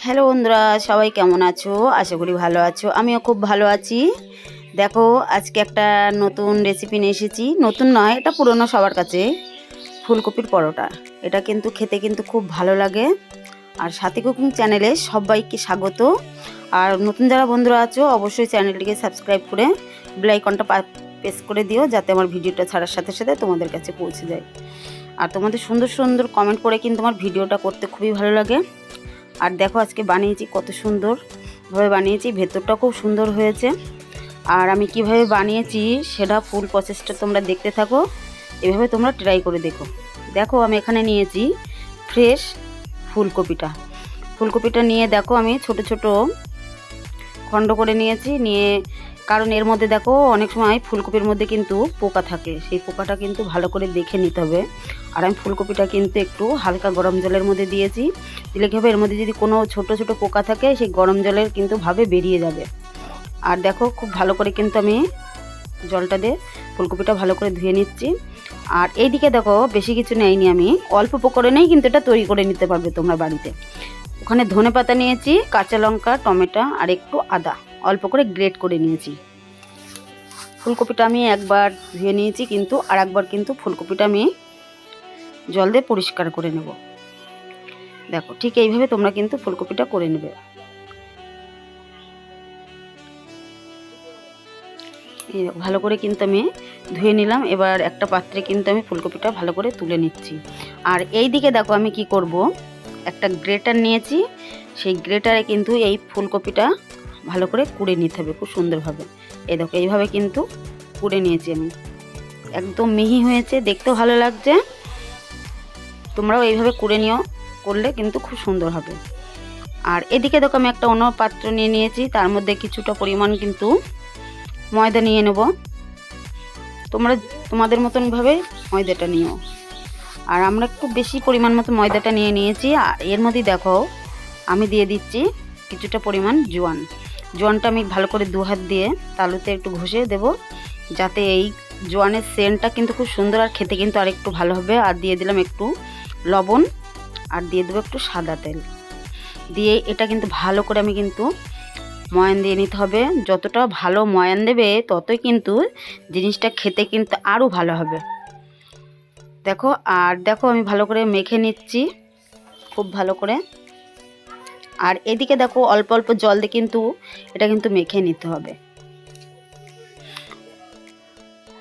Hello বন্ধুরা, সবাই কেমন আছো? আশা করি ভালো আছো। আমিও খুব ভালো আছি। দেখো, আজকে একটা নতুন রেসিপি নিয়ে এসেছি। নতুন নয়, এটা পুরনো সবার কাছে। ফুলকপির পরোটা। এটা কিন্তু খেতে কিন্তু খুব ভালো লাগে। আর সাথী কুকিং চ্যানেলে সবাইকে স্বাগত। আর নতুন যারা বন্ধুরা আছো, অবশ্যই চ্যানেলটিকে সাবস্ক্রাইব করে বেল আইকনটা প্রেস করে দিও, যাতে আমার ভিডিওটা ছাড়ার সাথে সাথে তোমাদের কাছে পৌঁছে যায়। আর তোমাদের সুন্দর সুন্দর কমেন্ট করে কিন্তু আমার ভিডিওটা করতে খুবই ভালো লাগে। আর দেখো, আজকে বানিয়েছি, কত সুন্দরভাবে বানিয়েছি, ভেতরটা খুব সুন্দর হয়েছে। আর আমি কিভাবে বানিয়েছি সেটা ফুল প্রসেসটা তোমরা দেখতে থাকো। এভাবে তোমরা ট্রাই করে দেখো। দেখো, আমি এখানে নিয়েছি ফ্রেশ ফুলকপিটা নিয়ে দেখো, আমি ছোট ছোট খণ্ড করে নিয়েছি। কারণ এর মধ্যে দেখো, অনেক সময় ফুলকপির মধ্যে কিন্তু পোকা থাকে, সেই পোকাটা কিন্তু ভালো করে দেখে নিতে হবে। আর আমি ফুলকপিটা কিন্তু একটু হালকা গরম জলের মধ্যে দিয়েছি। দিলে কী হবে, এর মধ্যে যদি কোনো ছোট ছোট পোকা থাকে, সেই গরম জলের কিন্তু ভাবে বেরিয়ে যাবে। আর দেখো, খুব ভালো করে কিন্তু আমি জলটা দিয়ে ফুলকপিটা ভালো করে ধুয়ে নিচ্ছি। আর এইদিকে দেখো, বেশি কিছু নেইনি, আমি অল্প উপকরণেই কিন্তু এটা তৈরি করে নিতে পারবে তোমরা বাড়িতে। ওখানে ধনেপাতা নিয়েছি, কাঁচা লঙ্কা, টমেটো আর একটু আদা অল্প করে গ্রেট করে নিয়েছি। ফুলকপিটা আমি একবার ধুয়ে নিয়েছি, কিন্তু আর একবার কিন্তু ফুলকপিটা আমি জল দিয়ে পরিষ্কার করে নেব। দেখো, ঠিক এইভাবে তোমরা কিন্তু ফুলকপিটা করে নেবে। ভালো করে কিন্তু আমি ধুয়ে নিলাম। এবার একটা পাত্রে কিন্তু আমি ফুলকপিটা ভালো করে তুলে নিচ্ছি। আর এই দিকে দেখো, আমি কি করব, একটা গ্রেটার নিয়েছি। সেই গ্রেটারে কিন্তু এই ফুলকপিটা ভালো করে কুড়ে নিতে হবে খুব সুন্দরভাবে। এই দেখো, এইভাবে কিন্তু কুড়ে নিয়েছি আমি। একদম মিহি হয়েছে, দেখতেও ভালো লাগছে। তোমরাও এইভাবে কুড়ে নিও, করলে কিন্তু খুব সুন্দর হবে। আর এদিকে দেখো, আমি একটা অন্য পাত্র নিয়ে নিয়েছি, তার মধ্যে কিছুটা পরিমাণ কিন্তু ময়দা নিয়ে নেব। তোমরা তোমাদের মতনভাবে ময়দাটা নিও। আর আমরা একটু বেশি পরিমাণ মতো ময়দাটা নিয়ে নিয়েছি। আর এর মধ্যে দেখো, আমি দিয়ে দিচ্ছি কিছুটা পরিমাণ জোয়ানটা আমি ভালো করে দু হাত দিয়ে তালুতে একটু ঘষে দেব, যাতে এই জোয়ানের সেন্টটা কিন্তু খুব সুন্দর, আর খেতে কিন্তু আর একটু ভালো হবে। আর দিয়ে দিলাম একটু লবণ, আর দিয়ে দেবো একটু সাদা তেল দিয়ে। এটা কিন্তু ভালো করে আমি কিন্তু ময়ান দিয়ে নিতে হবে। যতটা ভালো ময়ান দেবে, ততই কিন্তু জিনিসটা খেতে কিন্তু আরও ভালো হবে। দেখো, আর দেখো, আমি ভালো করে মেখে নিচ্ছি খুব ভালো করে। আর এদিকে দেখো, অল্প অল্প জল দিয়ে কিন্তু এটা কিন্তু মেখে নিতে হবে।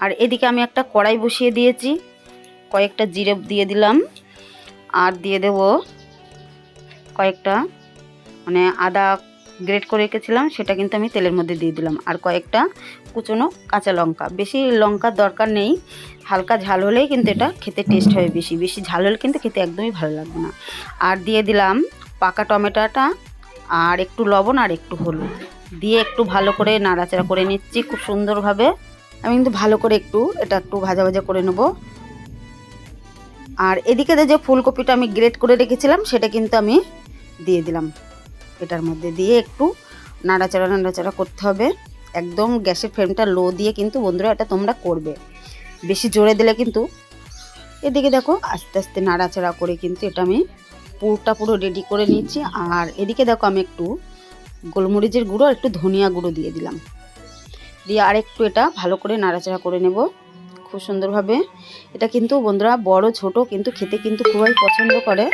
আর এদিকে আমি একটা কড়াই বসিয়ে দিয়েছি, কয়েকটা জিরে দিয়ে দিলাম। আর দিয়ে দেব কয়েকটা আদা গ্রেট করে রেখেছিলাম, সেটা কিন্তু আমি তেলের মধ্যে দিয়ে দিলাম। আর কয়েকটা কুচনো কাঁচা লঙ্কা, বেশি লঙ্কার দরকার নেই, হালকা ঝাল হলেই কিন্তু এটা খেতে টেস্ট হবে। বেশি বেশি ঝাল হলে কিন্তু খেতে একদমই ভালো লাগবে না। আর দিয়ে দিলাম পাকা টমেটোটা, আর একটু লবণ আর একটু হলুদ দিয়ে একটু ভালো করে নাড়াচাড়া করে নিচ্ছি খুব সুন্দরভাবে। আমি কিন্তু ভালো করে এটা একটু ভাজা ভাজা করে নেব। আর এদিকে যে ফুলকপিটা আমি গ্রেট করে রেখেছিলাম, সেটা কিন্তু আমি দিয়ে দিলাম। এটার মধ্যে দিয়ে একটু নাড়াচাড়া করতে হবে। একদম গ্যাসের ফ্লেমটা লো দিয়ে কিন্তু বন্ধুরা এটা তোমরা করবে, বেশি জোরে দিলে কিন্তু। এদিকে দেখো, আস্তে আস্তে নাড়াচাড়া করে কিন্তু এটা আমি পুরো রেডি করে নিচ্ছি। আর এদিকে দেখো, আমি একটু গোলমরিচের গুঁড়ো, একটু ধনিয়া গুঁড়ো দিয়ে দিলাম, দিয়ে আর একটু এটা ভালো করে নাড়াচাড়া করে নেব খুব সুন্দরভাবে। এটা কিন্তু বন্ধুরা বড় ছোট কিন্তু খেতে কিন্তু খুবই পছন্দ করে।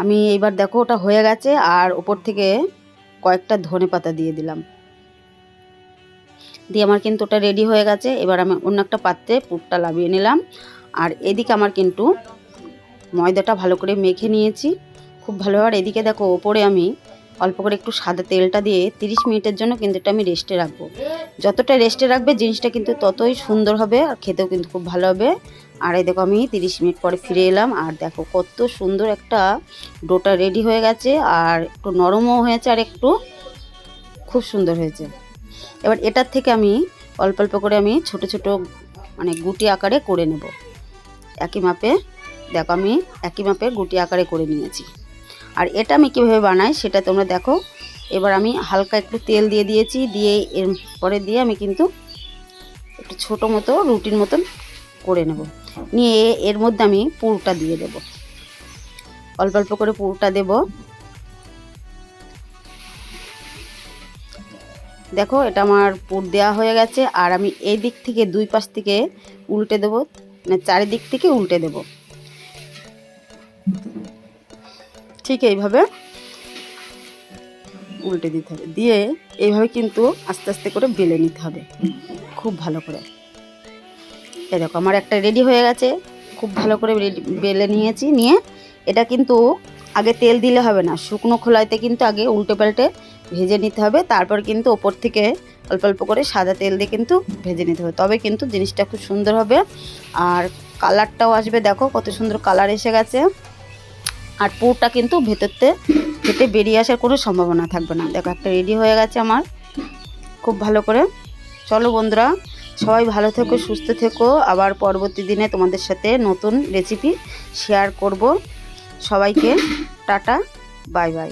আমি এইবার দেখো, ওটা হয়ে গেছে। আর ওপর থেকে কয়েকটা ধনেপাতা দিয়ে দিলাম, দিয়ে আমার কিন্তু ওটা রেডি হয়ে গেছে। এবার আমি অন্য একটা পাত্রে পুরটা লাভিয়ে নিলাম। আর এদিকে আমার কিন্তু ময়দাটা ভালো করে মেখে নিয়েছি খুব ভালো। আর এদিকে দেখো, ওপরে আমি অল্প করে একটু সাদা তেলটা দিয়ে 30 মিনিটের জন্য কিন্তু এটা আমি রেস্টে রাখবো। যতটা রেস্টে রাখবে জিনিসটা কিন্তু ততই সুন্দর হবে, আর খেতেও কিন্তু খুব ভালো হবে। আর এই দেখো, আমি 30 মিনিট পরে ফিরে এলাম। আর দেখো, কত সুন্দর একটা ডোটা রেডি হয়ে গেছে, আর একটু নরমও হয়েছে, আর একটু খুব সুন্দর হয়েছে। এবার এটার থেকে আমি অল্প অল্প করে আমি ছোট ছোট গুটি আকারে করে নেব একই মাপে। দেখো, আমি একই মাপে গুটি আকারে করে নিয়েছি। আর এটা আমি কীভাবে বানাই সেটা তোমরা দেখো। এবার আমি হালকা একটু তেল দিয়ে দিয়েছি, দিয়ে এর পরে দিয়ে আমি কিন্তু একটু ছোটো মতো রুটির মতন করে নেব। নিয়ে এর মধ্যে আমি পুরটা দিয়ে দেব, অল্প অল্প করে পুরটা দেব। দেখো এটা আমার পুর দেওয়া হয়ে গেছে। আর আমি এই দিক থেকে দুই পাশ থেকে উল্টে দেবো, মানে চারিদিক থেকে উল্টে দেব। ঠিক এইভাবে উল্টে দিতে হবে, দিয়ে এইভাবে কিন্তু আস্তে আস্তে করে বেলে নিতে হবে খুব ভালো করে। এই দেখো আমার একটা রেডি হয়ে গেছে, খুব ভালো করে বেলে নিয়েছি। নিয়ে এটা কিন্তু আগে তেল দিলে হবে না, শুকনো খোলাইতে কিন্তু আগে উল্টে পাল্টে ভেজে নিতে হবে। তারপর কিন্তু ওপর থেকে অল্প অল্প করে সাদা তেল দিয়ে কিন্তু ভেজে নিতে হবে, তবে কিন্তু জিনিসটা খুব সুন্দর হবে আর কালারটাও আসবে। দেখো কত সুন্দর কালার এসে গেছে। আর পুরটা কিন্তু ভেতরতে ফেটে বেরিয়ে আসার কোনো সম্ভাবনা থাকবে না। দেখো একটা রেডি হয়ে গেছে আমার খুব ভালো করে। চলো বন্ধুরা, সবাই ভালো থেকো, সুস্থ থেকো। আবার পরবর্তী দিনে তোমাদের সাথে নতুন রেসিপি শেয়ার করব। সবাইকে টাটা, বাই বাই।